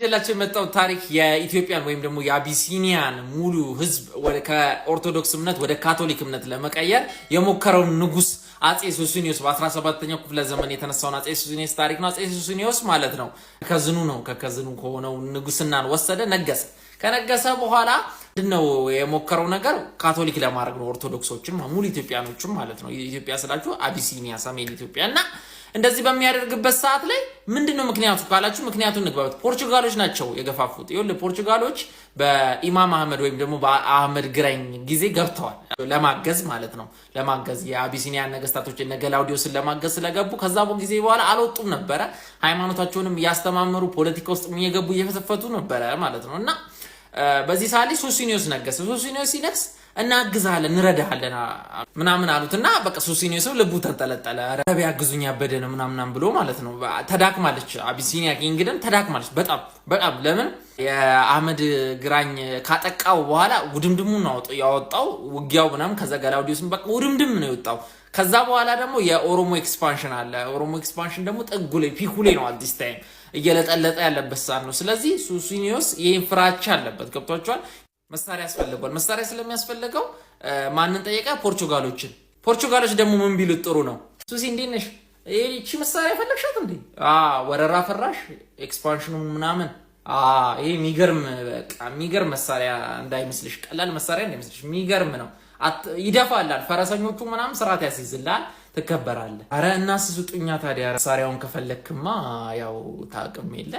ጀላችን መጣው ታሪክ የኢትዮጵያን ወይም ደግሞ የአቢሲኒያን ሙሉ ህዝብ ከኦርቶዶክስ እምነት ወደ ካቶሊክ እምነት ለመቀየር የሞከረው ንጉስ አጼ ሱስንዮስ በ17ኛው ክፍለ ዘመን የተነሳው አጼ ሱስንዮስ ታሪክ ነው። አጼ ሱስንዮስ ማለት ነው ከከዝኑ ከሆነው ንጉስናን ወሰደ፣ ነገሰ። ከነገሰ በኋላ ምንድነው የሞከረው ነገር? ካቶሊክ ለማድረግ ነው ኦርቶዶክሶችን ሙሉ ኢትዮጵያኖችን ማለት ነው። ኢትዮጵያ ስላችሁ አቢሲኒያ ሰሜን ኢትዮጵያና እንደዚህ በሚያደርግበት ሰዓት ላይ ምንድነው ምክንያቱ ካላችሁ ምክንያቱን ንግባበት ፖርቹጋሎች ናቸው የገፋፉት። ይኸውልህ ፖርቹጋሎች በኢማም አህመድ ወይም ደግሞ በአህመድ ግራኝ ጊዜ ገብተዋል ለማገዝ ማለት ነው። ለማገዝ የአቢሲኒያን ነገስታቶች እነ ገላውዲዮስን ለማገዝ ስለገቡ ከዛ ጊዜ በኋላ አልወጡም ነበረ። ሃይማኖታቸውንም እያስተማመሩ ፖለቲካ ውስጥ እየገቡ እየፈተፈቱ ነበረ ማለት ነውና በዚህ ሳሊ ሱስንዮስ ነገሰ። ሱስንዮስ ሲነግስ እናግዛለን እንረዳሃለን ምናምን አሉትና በቃ ሱስንዮስ ልቡ ተንጠለጠለ። አረብ ያግዙኝ ያበደ ነው ምናምን ብሎ ማለት ነው። ተዳክማለች አቢሲኒያ ኪንግደም ተዳክማለች በጣም ለምን የአህመድ ግራኝ ካጠቃው በኋላ ውድምድሙ ነው ያወጣው ውጊያው ምናምን። ከዛ ገላውዲዮስም በቃ ውድምድም ነው የወጣው። ከዛ በኋላ ደግሞ የኦሮሞ ኤክስፓንሽን አለ። ኦሮሞ ኤክስፓንሽን ደግሞ ጥጉ ላይ ፒኩ ላይ ነው አዲስ ታይም እየለጠለጠ ያለበት ሰዓት ነው። ስለዚህ ሱስንዮስ ይሄን ፍራቻ አለበት። ገብቷቸዋል። መሳሪያ ያስፈልጋል። መሳሪያ ስለሚያስፈልገው ማንን ጠየቀ? ፖርቹጋሎች ደግሞ ምን ቢሉት ጥሩ ነው? ሱሲ እንዴት ነሽ? እቺ መሳሪያ ፈለግሻት እንዴ? ወረራ ፈራሽ ኤክስፓንሽኑ ምናምን ይሄ የሚገርም መሳሪያ እንዳይመስልሽ፣ ቀላል መሳሪያ እንዳይመስልሽ፣ የሚገርም ነው። ይደፋላል፣ ፈረሰኞቹ ምናምን ስርዓት ያስይዝላል፣ ትከበራለህ። አረ እናስ ስጡኛ ታዲያ መሳሪያውን ከፈለክማ ያው ታቅም የለ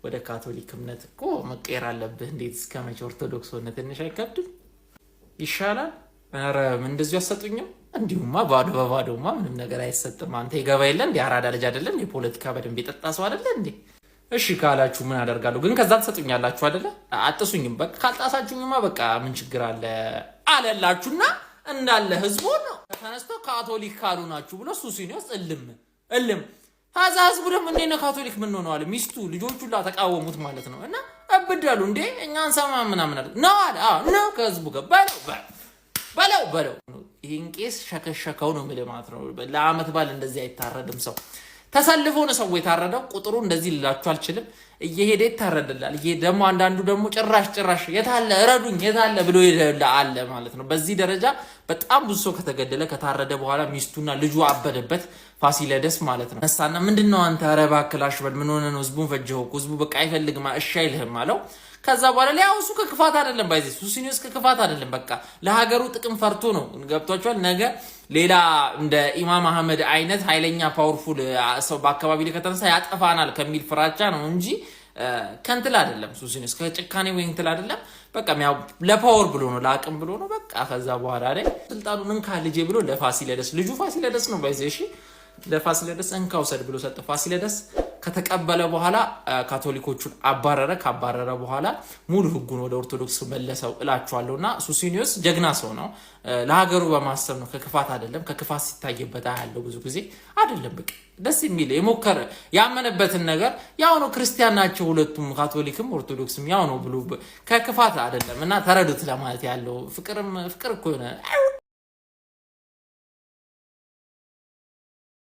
ወደ ካቶሊክ እምነት እኮ መቀየር አለብህ። እንዴት እስከመቼ ኦርቶዶክስ ሆነ? ትንሽ አይከብድም? ይሻላል። አረ ምን እንደዚህ ያሰጡኝም? እንዲሁማ ባዶ በባዶማ ምንም ነገር አይሰጥም። አንተ ይገባ የለ እንዴ? አራዳ ልጅ አይደለ እንዴ? ፖለቲካ በደንብ የጠጣ ሰው አይደለ እንዴ? እሺ ካላችሁ ምን አደርጋለሁ? ግን ከዛ ተሰጡኛላችሁ አይደለ? አጥሱኝም። በቃ ካልጣሳችሁኝማ በቃ ምን ችግር አለ አለላችሁና እንዳለ ህዝቡ ነው ተነስቶ ካቶሊክ ካሉ ናችሁ ብሎ ሱስንዮስ እልም ታዛ ህዝቡ ደግሞ እንዴ ነው ካቶሊክ ምን ሆነዋል? ሚስቱ ልጆቹ ሁላ ተቃወሙት ማለት ነው። እና አብዳሉ እንዴ እኛን ሰማ ምናምን አለ ነው አለ ነው ከህዝቡ ጋር በለው ይሄን ቄስ ሸከሸከው ነው ማለት ነው። ለአመት ባል እንደዚህ አይታረድም ሰው ተሰልፎ ነው ሰው የታረደው። ቁጥሩ እንደዚህ ልላችሁ አልችልም። እየሄደ ይታረድላል። ደግሞ አንዳንዱ ደግሞ ጭራሽ የታለ እረዱኝ የታለ ብሎ ይላል ማለት ነው። በዚህ ደረጃ በጣም ብዙ ሰው ከተገደለ ከታረደ በኋላ ሚስቱና ልጁ አበደበት ፋሲለደስ ማለት ነው። ነሳና ምንድነው አንተ አረባ ክላሽ በል ምን ሆነ ነው? ህዝቡን ፈጀው። ህዝቡ በቃ አይፈልግም እሺ አይልህም አለው። ከዛ በኋላ ላይ እሱ ከክፋት አይደለም ባይዘ ሱስንዮስ ከክፋት አይደለም፣ በቃ ለሀገሩ ጥቅም ፈርቶ ነው። ገብቷቸዋል። ነገ ሌላ እንደ ኢማም አህመድ አይነት ኃይለኛ ፓወርፉል ሰው በአካባቢ ላይ ከተነሳ ያጠፋናል ከሚል ፍራቻ ነው እንጂ ከንትል አይደለም። ሱስንዮስ ከጭካኔ ወይ እንትን አይደለም። በቃ ለፓወር ብሎ ነው ለአቅም ብሎ ነው በቃ። ከዛ በኋላ ላይ ስልጣኑን እንካ ልጄ ብሎ ለፋሲለደስ ልጁ ፋሲለደስ ነው ባይዘ እሺ ለፋሲለደስ እንካውሰድ ብሎ ሰጠ። ፋሲለደስ ከተቀበለ በኋላ ካቶሊኮቹን አባረረ። ካባረረ በኋላ ሙሉ ህጉን ወደ ኦርቶዶክስ መለሰው እላችኋለሁና ሱስንዮስ ጀግና ሰው ነው። ለሀገሩ በማሰብ ነው፣ ከክፋት አይደለም። ከክፋት ሲታይበት ያለው ብዙ ጊዜ አይደለም። በቃ ደስ የሚል የሞከረ ያመነበትን ነገር ያው ነው። ክርስቲያን ናቸው ሁለቱም፣ ካቶሊክም ኦርቶዶክስም ያው ነው ብሎ ከክፋት አይደለም። እና ተረዱት ለማለት ያለው ፍቅር እኮ ነው።